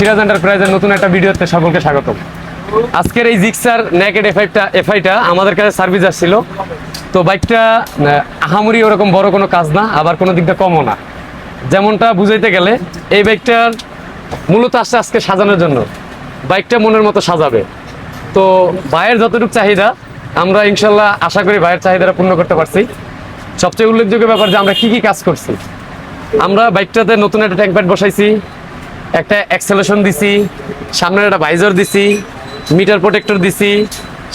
সিরাজ এন্টারপ্রাইজের নতুন একটা ভিডিওতে সকলকে স্বাগতম। আজকের এই জিক্সার নেকেড এফআইটা আমাদের কাছে সার্ভিস আসছিল। তো বাইকটা আহামরি ওরকম বড় কোনো কাজ না, আবার কোনো দিকটা কমও না। যেমনটা বুঝাইতে গেলে এই বাইকটার মূলত আসছে আজকে সাজানোর জন্য, বাইকটা মনের মতো সাজাবে। তো ভাইয়ের যতটুকু চাহিদা আমরা ইনশাল্লাহ আশা করি ভাইয়ের চাহিদাটা পূর্ণ করতে পারছি। সবচেয়ে উল্লেখযোগ্য ব্যাপার যে আমরা কি কাজ করছি, আমরা বাইকটাতে নতুন একটা ট্যাঙ্ক প্যাড বসাইছি, একটা অ্যাক্সেলেশন দিছি, সামনের একটা ভাইজার দিছি, মিটার প্রোটেক্টর দিছি,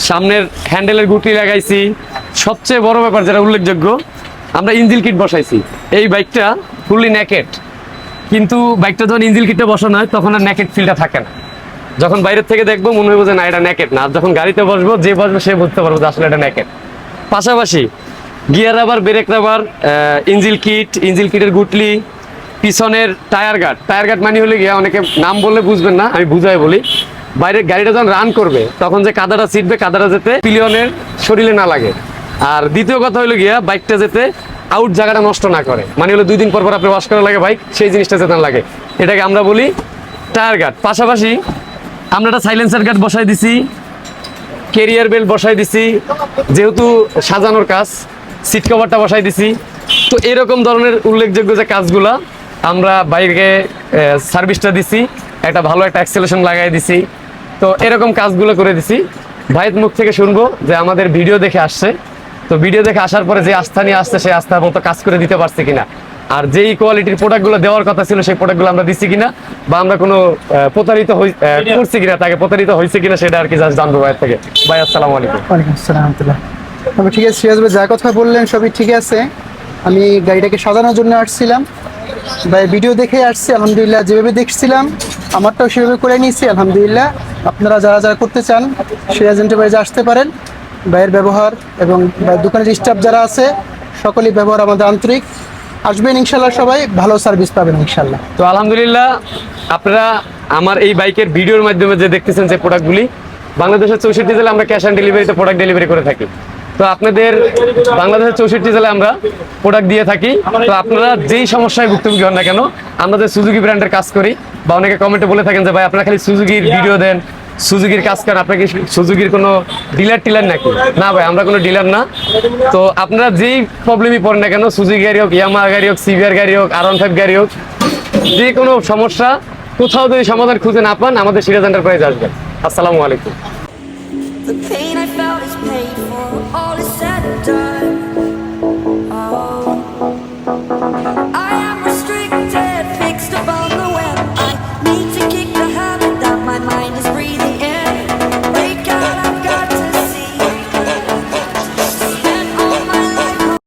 সামনের হ্যান্ডেলের গুটি লাগাইছি। সবচেয়ে বড় ব্যাপার যেটা উল্লেখযোগ্য, আমরা ইঞ্জিল কিট বসাইছি। এই বাইকটা ফুললি নেকেড, কিন্তু বাইকটা যখন ইঞ্জিল কিটটা বসানো হয় তখন আর নেকেড ফিলটা থাকে না। যখন বাইরের থেকে দেখবো মনে হইব যে না এটা নেকেড না, আর যখন গাড়িতে বসবো যে বসবে সে বুঝতে পারবো যে আসলে এটা নেকেড। পাশাপাশি গিয়ার রাবার, ব্রেক রাবার, ইঞ্জিল কিটের গুটলি, পিছনের টায়ার গার্ড মানে হলে গিয়া অনেকে নাম বললে বুঝবেন না, আমি বুঝাই বলি। বাইরের গাড়িটা যখন রান করবে তখন যে কাদাটা ছিটবে, কাদাটা যাতে পিলিয়নের শরীরে না লাগে। আর দ্বিতীয় কথা হলো গিয়া বাইকটা যাতে আউট জায়গাটা নষ্ট না করে, মানে হলো 2 দিন পর আপনি ওয়াশ করা লাগে বাইক, সেই জিনিসটা যাতে না লাগে, এটাকে আমরা বলি টায়ার গার্ড। পাশাপাশি আমরা একটা সাইলেন্সার গার্ড বসাই দিছি, ক্যারিয়ার বেল্ট বসাই দিছি, যেহেতু সাজানোর কাজ সিট কভারটা বসাই দিছি। তো এরকম ধরনের উল্লেখযোগ্য যে কাজগুলা আমরা বাইকে সার্ভিসটা দিছি, একটা ভালো একটা অ্যাক্সেলেশন লাগাই দিছি। তো এরকম কাজগুলো করে দিছি। ভাইয়ের মুখ থেকে শুনবো যে আমাদের ভিডিও দেখে আসছে, তো ভিডিও দেখে আসার পরে যে আস্থা নিয়ে আসছে সেই আস্থার মতো কাজ করে দিতে পারছি কিনা, আর যেই কোয়ালিটির প্রোডাক্টগুলো দেওয়ার কথা ছিল সেই প্রোডাক্টগুলো আমরা দিচ্ছি কিনা, বা আমরা কোনো প্রতারিত করছি কিনা, তাকে প্রতারিত হয়েছে কিনা সেটা আর কি জানবো ভাইয়ের থেকে। ভাই আসসালামু আলাইকুম। ওয়ালাইকুম আসসালাম রাহমাতুল্লাহ। তবে ঠিক আছে সিরাজ ভাই, যা কথা বললেন সবই ঠিক আছে। আমি গাড়িটাকে সাজানোর জন্য আসছিলাম, ভাই ভিডিও দেখে আসছি, আলহামদুলিল্লাহ যেভাবে দেখছিলাম আমারটাও সেভাবে করে নিয়েছি আলহামদুলিল্লাহ। আপনারা যারা যারা করতে চান সিরাজ এন্টারপ্রাইজে আসতে পারেন। ভাইয়ের ব্যবহার এবং দোকানের স্টাফ যারা আছে সকলেই ব্যবহার আমাদের আন্তরিক। আসবেন ইনশাল্লাহ, সবাই ভালো সার্ভিস পাবেন ইনশাল্লাহ। তো আলহামদুলিল্লাহ, আপনারা আমার এই বাইকের ভিডিওর মাধ্যমে যে দেখতেছেন যে প্রোডাক্টগুলি, বাংলাদেশের 64 জেলায় আমরা ক্যাশ অন ডেলিভারিতে প্রোডাক্ট ডেলিভারি করে থাকি। তো আপনাদের বাংলাদেশের 64 জেলায় আমরা প্রোডাক্ট দিয়ে থাকি। তো আপনারা যেই সমস্যায় ভুক্তভোগী হন না কেন, আমরা যে সুজুকি ব্র্যান্ডের কাজ করি, বা অনেকে কমেন্টে বলে থাকেন যে ভাই আপনারা খালি সুজুকির ভিডিও দেন, সুজুকির কাজ করেন, আপনার কি সুজুকির কোনো টিলার নাকি? না ভাই, আমরা কোনো ডিলার না। তো আপনারা যেই প্রবলেমই পড়েন না কেন, সুজুকি গাড়ি হোক, ইয়ামাহা গাড়ি হোক, সিভিআর গাড়ি হোক, R15 গাড়ি হোক, যে কোনো সমস্যা কোথাও যদি সমাধান খুঁজে না পান, আমাদের সিরাজ এন্টারপ্রাইজ আসবেন। আসসালামু আলাইকুম।